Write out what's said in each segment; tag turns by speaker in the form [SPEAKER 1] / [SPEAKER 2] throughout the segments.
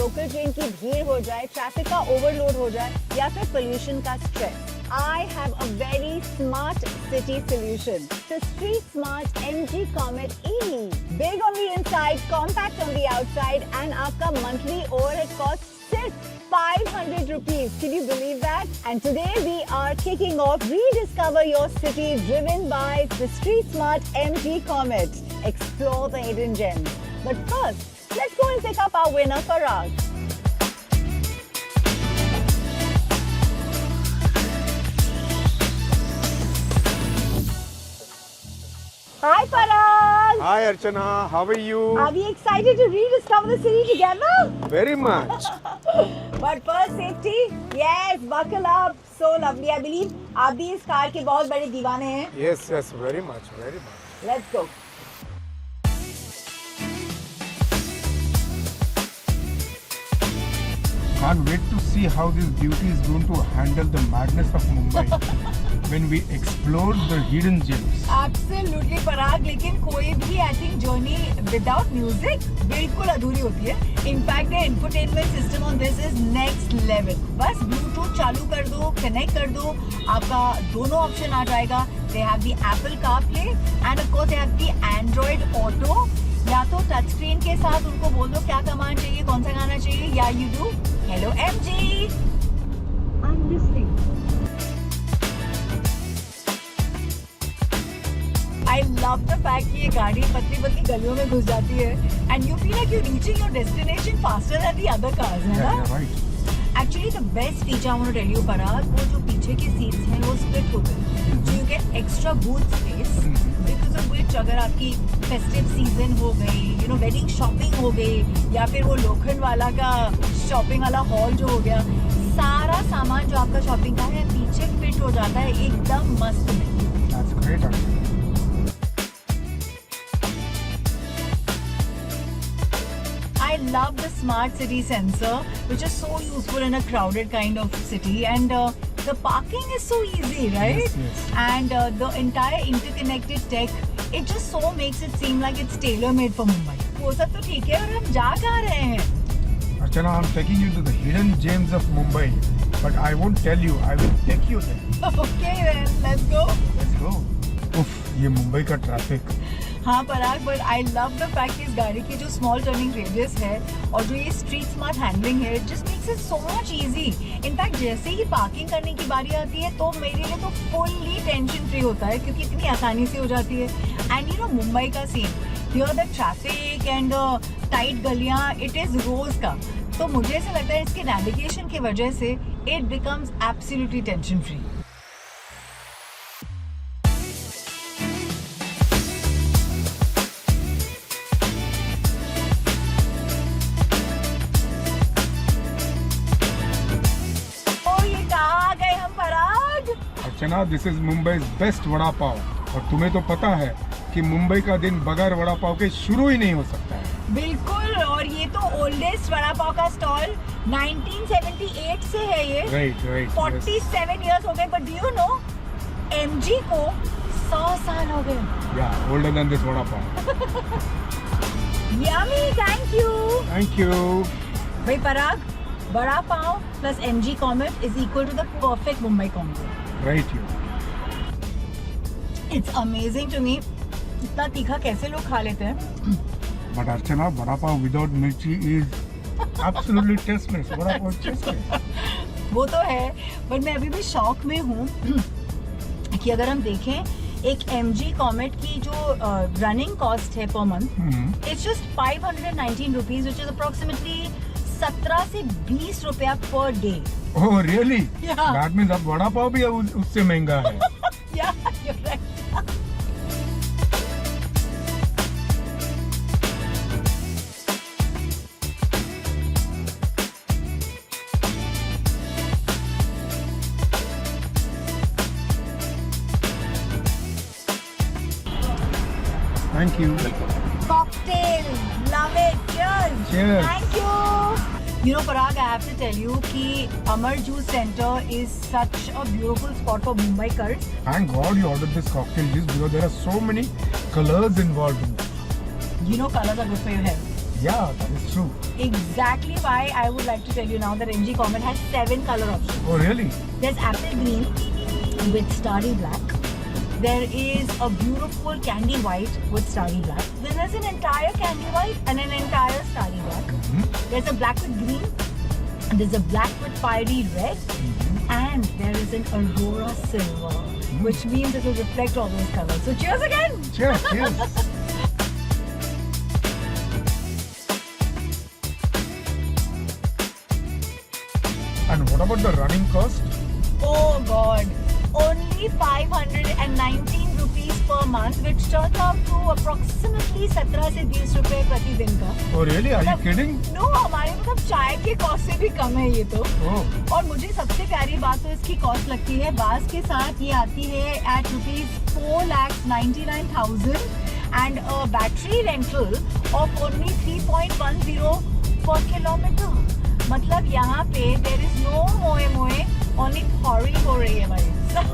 [SPEAKER 1] Local train की भीड़ हो जाए, ट्रैफिक का ओवरलोड हो जाए या फिर पोल्यूशन का stress, I have a very smart city solution. The Street Smart MG Comet EV. Big on the inside, compact on the outside, and आपका monthly overhead cost सिर्फ 500 rupees. Can you believe that? And today we are kicking off Rediscover Your City, driven by the Street Smart MG Comet. Explore the hidden gems. But first, let's go and pick up our winner, Parag. Hi Parag!
[SPEAKER 2] Hi Archana, how are you?
[SPEAKER 1] Are we excited to rediscover the city together?
[SPEAKER 2] Very much.
[SPEAKER 1] But first safety, yes, buckle up. So lovely, I believe आप भी इस car के बहुत बड़े दीवाने हैं.
[SPEAKER 2] Yes, yes, very much, very much.
[SPEAKER 1] Let's go.
[SPEAKER 2] Can't wait to see how this beauty is going to handle the madness of Mumbai when we explore the hidden gems.
[SPEAKER 1] Absolutely Parag, लेकिन कोई भी I think journey without music बिल्कुल अधूरी होती है. In fact, the infotainment system on this is next level. बस Bluetooth चालू कर दो, connect कर दो, आपका दोनों option आ जाएगा. They have the Apple CarPlay and of course they have the Android Auto. या तो टच स्क्रीन के साथ उनको बोल दो क्या कमांड चाहिए, कौन सा गाना चाहिए, या you do hello MG I am listening. I love the fact कि ये गाड़ी पतली पतली गलियों में घुस जाती है and you feel like you reaching your destination faster than the other cars, है ना?
[SPEAKER 2] Right.
[SPEAKER 1] Actually, the best feature I want to tell you, Parag, वो जो पीछे के seats हैं वो split होते हैं, so you get extra boot space, because of which अगर आपकी festive season हो गई, you know, wedding shopping हो गई, या फिर वो लोखंड वाला का shopping वाला hall जो हो गया, सारा सामान जो आपका shopping का है पीछे fit हो जाता है एकदम मस्त में.
[SPEAKER 2] That's great, Archana.
[SPEAKER 1] I love the smart city sensor, which is so useful in a crowded kind of city, and the parking is so easy, right?
[SPEAKER 2] Yes, yes.
[SPEAKER 1] And the entire interconnected tech, it just so makes it seem like it's tailor-made for Mumbai. वो सब तो ठीक है, और हम जा कहाँ रहे हैं?
[SPEAKER 2] Archana, I'm taking you to the hidden gems of Mumbai, but I won't tell you. I will take you there.
[SPEAKER 1] Okay then, let's go.
[SPEAKER 2] Let's go. उफ, ये मुंबई का ट्रैफिक.
[SPEAKER 1] हाँ Parag, but I love the fact इस गाड़ी की जो small turning radius है और जो ये स्ट्रीट स्मार्ट हैंडलिंग है, just makes it so much easy. In fact जैसे ही पार्किंग करने की बारी आती है तो मेरे लिए तो फुल्ली टेंशन फ्री होता है, क्योंकि इतनी आसानी से हो जाती है. एंड यू नो मुंबई का scene, here the traffic and tight गलियां, इट इज रोज का. तो मुझे ऐसा लगता है इसके नेविगेशन की वजह से it becomes absolutely tension free.
[SPEAKER 2] Archana, this is Mumbai's best vada pav. और तुम्हें तो पता है कि मुंबई का दिन बगैर वड़ा पाव के शुरू ही नहीं हो सकता है.
[SPEAKER 1] बिल्कुल, और ये तो ओल्डेस्ट वड़ा पाव का स्टॉल 1978 से है ये.
[SPEAKER 2] Right.
[SPEAKER 1] 47 years हो गए, but do you know MG को 100 साल हो गए.
[SPEAKER 2] Yeah, older than this vada pav.
[SPEAKER 1] Yummy, thank you.
[SPEAKER 2] Thank you.
[SPEAKER 1] भाई पराग, vada pav plus MG Comet is equal to the perfect Mumbai combo.
[SPEAKER 2] Right, you.
[SPEAKER 1] It's amazing to me. इतना तीखा कैसे लोग खा लेते हैं?
[SPEAKER 2] But Archana, vada pav without मिर्ची is absolutely tasteless. Vada pav tasteless.
[SPEAKER 1] वो तो है, पर मैं अभी भी शौक में हूँ कि अगर हम देखें एक MG Comet की जो रनिंग कॉस्ट है per month, it's just 519 rupees, which is approximately 17 से 20 रुपया per day.
[SPEAKER 2] Oh, really?
[SPEAKER 1] Yeah.
[SPEAKER 2] That means अब वड़ा पाव भी उससे महंगा है.
[SPEAKER 1] Yeah, you're right.
[SPEAKER 2] Thank you.
[SPEAKER 1] Cocktail, love it. Cheers.
[SPEAKER 2] Cheers.
[SPEAKER 1] Thank you. You know, Parag, I have to tell you कि Amar Juice Center is such a beautiful spot for Mumbaikars.
[SPEAKER 2] Thank God you ordered this cocktail juice because there are so many colors involved in it.
[SPEAKER 1] You know, colors are good for your health.
[SPEAKER 2] Yeah, that is true.
[SPEAKER 3] Exactly why I would like to tell you now that MG Comet has 7 color options.
[SPEAKER 2] Oh, really?
[SPEAKER 3] There's apple green with starry black. There is a beautiful candy white with starry black. Then there's an entire candy white and an entire starry black. There's a black with green. And there's a black with fiery red. And there is an aurora silver, which means it will reflect all those colors. So cheers again!
[SPEAKER 2] Cheers, cheers. And what about the running cost?
[SPEAKER 3] Oh God! Only 519 rupees per month, which turns out to approximately 17 से 20 रुपए प्रति दिन का.
[SPEAKER 2] Oh, really? Are you kidding?
[SPEAKER 3] No, हमारे मतलब चाय के cost से भी कम है ये तो.
[SPEAKER 2] Oh.
[SPEAKER 3] और मुझे सबसे प्यारी बात तो इसकी कॉस्ट लगती है. बास के साथ ये आती है at ₹4,99,000 and a battery rental of only 3.10 per kilometer. मतलब यहाँ पे there is no मोए मोए, only थॉरी हो रही है भाई.
[SPEAKER 2] Oh.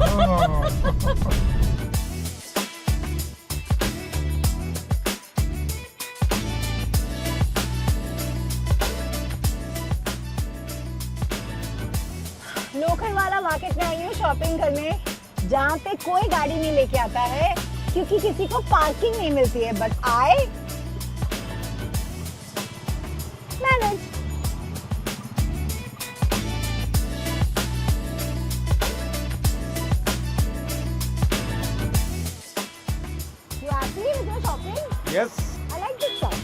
[SPEAKER 1] लोखंडवाला मार्केट में आई हूँ शॉपिंग करने, जहाँ पे कोई गाड़ी नहीं लेके आता है क्योंकि किसी को पार्किंग नहीं मिलती है. But I manage. You happy with your shopping?
[SPEAKER 2] Yes.
[SPEAKER 1] I like this stuff.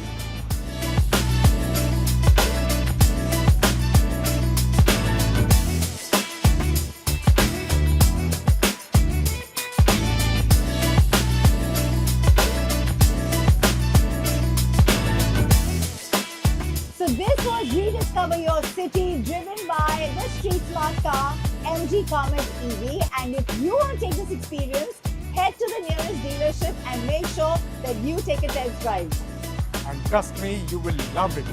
[SPEAKER 1] So this was Rediscover Your City, driven by the Street Smart car MG Comet EV. And if you want to take this experience, head to the nearest dealership and make sure that you take a test drive.
[SPEAKER 2] And trust me, you will love it.